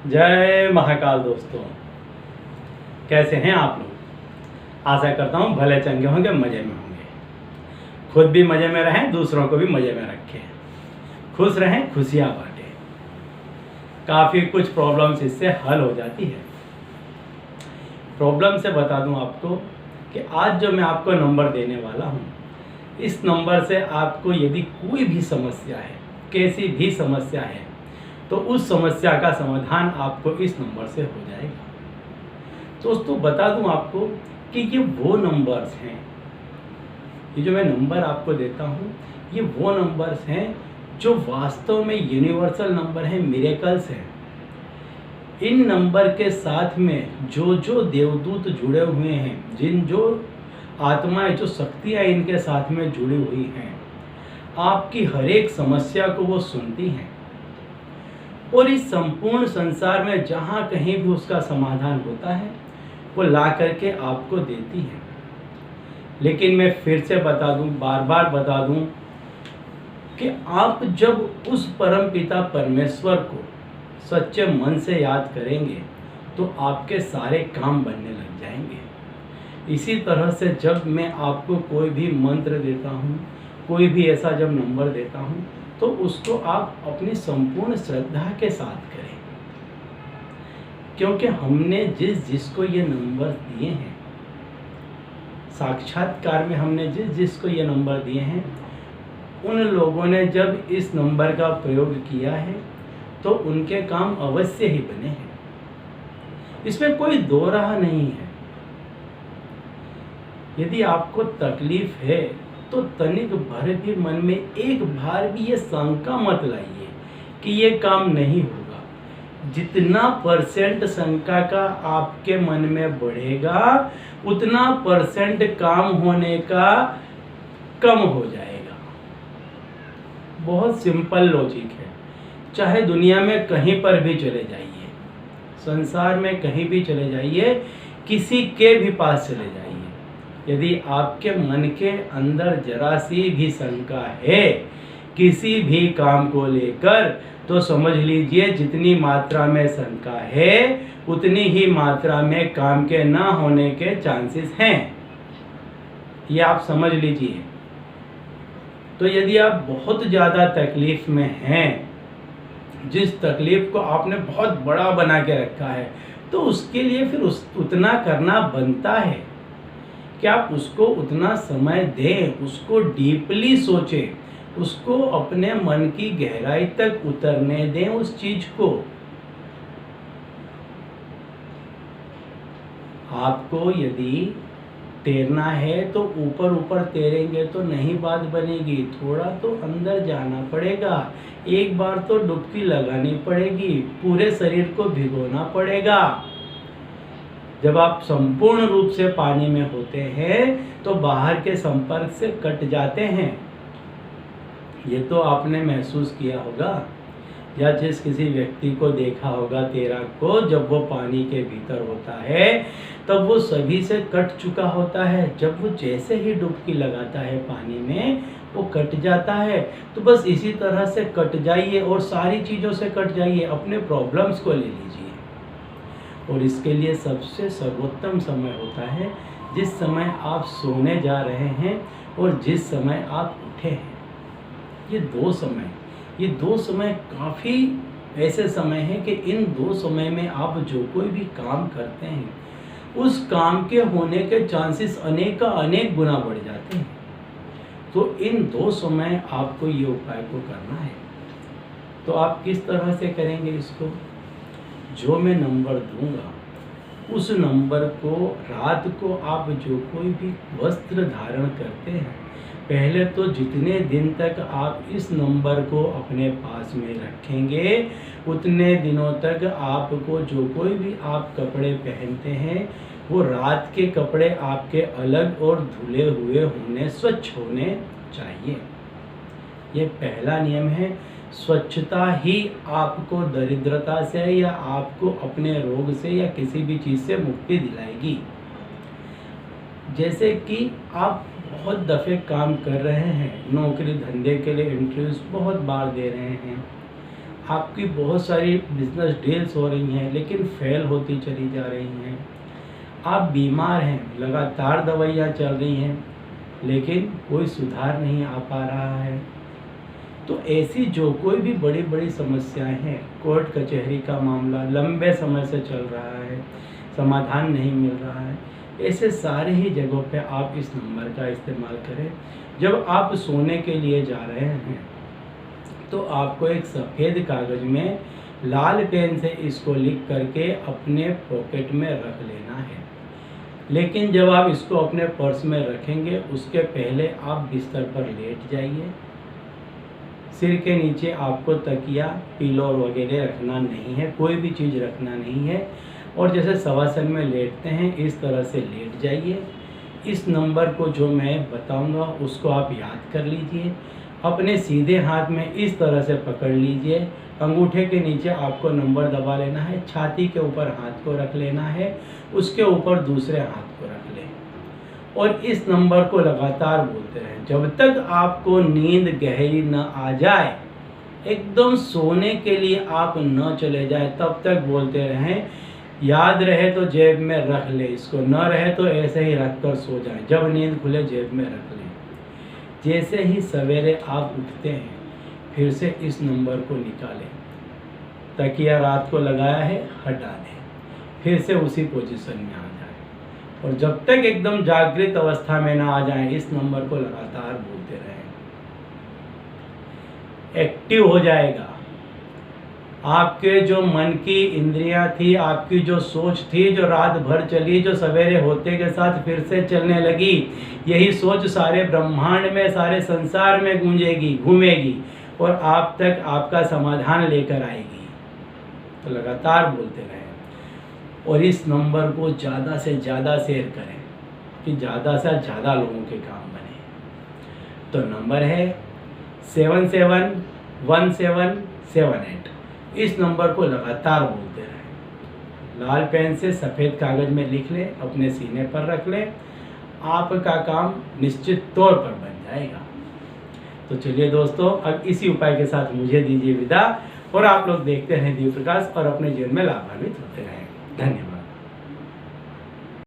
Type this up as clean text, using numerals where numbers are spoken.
जय महाकाल दोस्तों, कैसे हैं आप लोग। आशा करता हूँ भले चंगे होंगे, मज़े में होंगे। खुद भी मज़े में रहें, दूसरों को भी मज़े में रखें, खुश रहें, खुशियाँ बांटें। काफ़ी कुछ प्रॉब्लम्स इससे हल हो जाती है। प्रॉब्लम से बता दूं आपको कि आज जो मैं आपको नंबर देने वाला हूँ, इस नंबर से आपको यदि कोई भी समस्या है, कैसी भी समस्या है, तो उस समस्या का समाधान आपको इस नंबर से हो जाएगा। दोस्तों बता दूं आपको कि ये वो नंबर्स हैं, ये जो मैं नंबर आपको देता हूँ, ये वो नंबर्स हैं जो वास्तव में यूनिवर्सल नंबर हैं, मिरेकल्स हैं। इन नंबर के साथ में जो जो देवदूत जुड़े हुए हैं, जिन जो आत्माएं, जो शक्तियाँ इनके साथ में जुड़ी हुई हैं, आपकी हर एक समस्या को वो सुनती हैं और इस संपूर्ण संसार में जहाँ कहीं भी उसका समाधान होता है वो ला करके आपको देती हैं। लेकिन मैं फिर से बता दूं, बार बार बता दूं कि आप जब उस परम पिता परमेश्वर को सच्चे मन से याद करेंगे तो आपके सारे काम बनने लग जाएंगे। इसी तरह से जब मैं आपको कोई भी मंत्र देता हूँ, कोई भी ऐसा जब नंबर देता हूँ, तो उसको आप अपनी संपूर्ण श्रद्धा के साथ करें, क्योंकि हमने जिसको ये नंबर दिए हैं, साक्षात्कार में हमने जिसको ये नंबर दिए हैं, उन लोगों ने जब इस नंबर का प्रयोग किया है तो उनके काम अवश्य ही बने हैं। इसमें कोई दो राह नहीं है। यदि आपको तकलीफ है तो तनिक भर भी मन में एक बार भी ये शंका मत लाइए कि ये काम नहीं होगा। जितना परसेंट शंका का आपके मन में बढ़ेगा, उतना परसेंट काम होने का कम हो जाएगा। बहुत सिंपल लॉजिक है। चाहे दुनिया में कहीं पर भी चले जाइए, संसार में कहीं भी चले जाइए, किसी के भी पास चले जाइए, यदि आपके मन के अंदर जरा सी भी शंका है किसी भी काम को लेकर, तो समझ लीजिए जितनी मात्रा में शंका है उतनी ही मात्रा में काम के ना होने के चांसेस हैं। ये आप समझ लीजिए। तो यदि आप बहुत ज़्यादा तकलीफ में हैं, जिस तकलीफ को आपने बहुत बड़ा बना के रखा है, तो उसके लिए फिर उतना करना बनता है कि आप उसको उतना समय दें, उसको डीपली सोचें, उसको अपने मन की गहराई तक उतरने दें उस चीज को। आपको यदि तैरना है तो ऊपर ऊपर तैरेंगे तो नहीं बात बनेगी, थोड़ा तो अंदर जाना पड़ेगा, एक बार तो डुबकी लगानी पड़ेगी, पूरे शरीर को भिगोना पड़ेगा। जब आप संपूर्ण रूप से पानी में होते हैं तो बाहर के संपर्क से कट जाते हैं। ये तो आपने महसूस किया होगा, या जिस किसी व्यक्ति को देखा होगा तैराक को, जब वो पानी के भीतर होता है तब वो सभी से कट चुका होता है। जब वो जैसे ही डुबकी लगाता है पानी में, वो कट जाता है। तो बस इसी तरह से कट जाइए और सारी चीज़ों से कट जाइए, अपने प्रॉब्लम्स को ले लीजिए। और इसके लिए सबसे सर्वोत्तम समय होता है जिस समय आप सोने जा रहे हैं और जिस समय आप उठे हैं। ये दो समय काफ़ी ऐसे समय हैं कि इन दो समय में आप जो कोई भी काम करते हैं, उस काम के होने के चांसेस अनेक का अनेक गुना बढ़ जाते हैं। तो इन दो समय आपको ये उपाय को करना है। तो आप किस तरह से करेंगे इसको? जो मैं नंबर दूंगा उस नंबर को रात को आप जो कोई भी वस्त्र धारण करते हैं, पहले तो जितने दिन तक आप इस नंबर को अपने पास में रखेंगे, उतने दिनों तक आपको जो कोई भी आप कपड़े पहनते हैं वो रात के कपड़े आपके अलग और धुले हुए होने, स्वच्छ होने चाहिए। ये पहला नियम है। स्वच्छता ही आपको दरिद्रता से या आपको अपने रोग से या किसी भी चीज़ से मुक्ति दिलाएगी। जैसे कि आप बहुत दफ़े काम कर रहे हैं, नौकरी धंधे के लिए इंटरव्यूज बहुत बार दे रहे हैं, आपकी बहुत सारी बिजनेस डील्स हो रही हैं लेकिन फेल होती चली जा रही हैं। आप बीमार हैं, लगातार दवाइयाँ चल रही हैं लेकिन कोई सुधार नहीं आ पा रहा है। तो ऐसी जो कोई भी बड़ी बड़ी समस्याएं हैं, कोर्ट कचहरी का मामला लंबे समय से चल रहा है, समाधान नहीं मिल रहा है, ऐसे सारे ही जगहों पे आप इस नंबर का इस्तेमाल करें। जब आप सोने के लिए जा रहे हैं तो आपको एक सफ़ेद कागज़ में लाल पेन से इसको लिख करके अपने पॉकेट में रख लेना है। लेकिन जब आप इसको अपने पर्स में रखेंगे उसके पहले आप बिस्तर पर लेट जाइए। सिर के नीचे आपको तकिया, पिलो वगैरह रखना नहीं है, कोई भी चीज़ रखना नहीं है। और जैसे शवासन में लेटते हैं इस तरह से लेट जाइए। इस नंबर को जो मैं बताऊंगा उसको आप याद कर लीजिए। अपने सीधे हाथ में इस तरह से पकड़ लीजिए। अंगूठे के नीचे आपको नंबर दबा लेना है, छाती के ऊपर हाथ को रख लेना है, उसके ऊपर दूसरे हाथ को रख लें और इस नंबर को लगातार बोलते रहें जब तक आपको नींद गहरी न आ जाए, एकदम सोने के लिए आप न चले जाए तब तक बोलते रहें। याद रहे तो जेब में रख ले इसको, न रहे तो ऐसे ही रख कर सो जाएं। जब नींद खुले जेब में रख लें। जैसे ही सवेरे आप उठते हैं फिर से इस नंबर को निकालें। तकिया रात को लगाया है हटा दें, फिर से उसी पोजीशन में आ जाए और जब तक एकदम जागृत अवस्था में ना आ जाएं इस नंबर को लगातार बोलते रहें। एक्टिव हो जाएगा। आपके जो मन की इंद्रियां थी, आपकी जो सोच थी, जो रात भर चली, जो सवेरे होते के साथ फिर से चलने लगी, यही सोच सारे ब्रह्मांड में, सारे संसार में गूंजेगी, घूमेगी और आप तक आपका समाधान लेकर आएगी। तो लगातार बोलते रहें और इस नंबर को ज़्यादा से ज़्यादा शेयर करें कि ज़्यादा से ज़्यादा लोगों के काम बने। तो नंबर है 771778। इस नंबर को लगातार बोलते रहें। लाल पेन से सफ़ेद कागज़ में लिख लें, अपने सीने पर रख लें, आपका काम निश्चित तौर पर बन जाएगा। तो चलिए दोस्तों, अब इसी उपाय के साथ मुझे दीजिए विदा और आप लोग देखते रहें दीप प्रकाश और अपने जीवन में लाभान्वित होते रहें। धन्यवाद।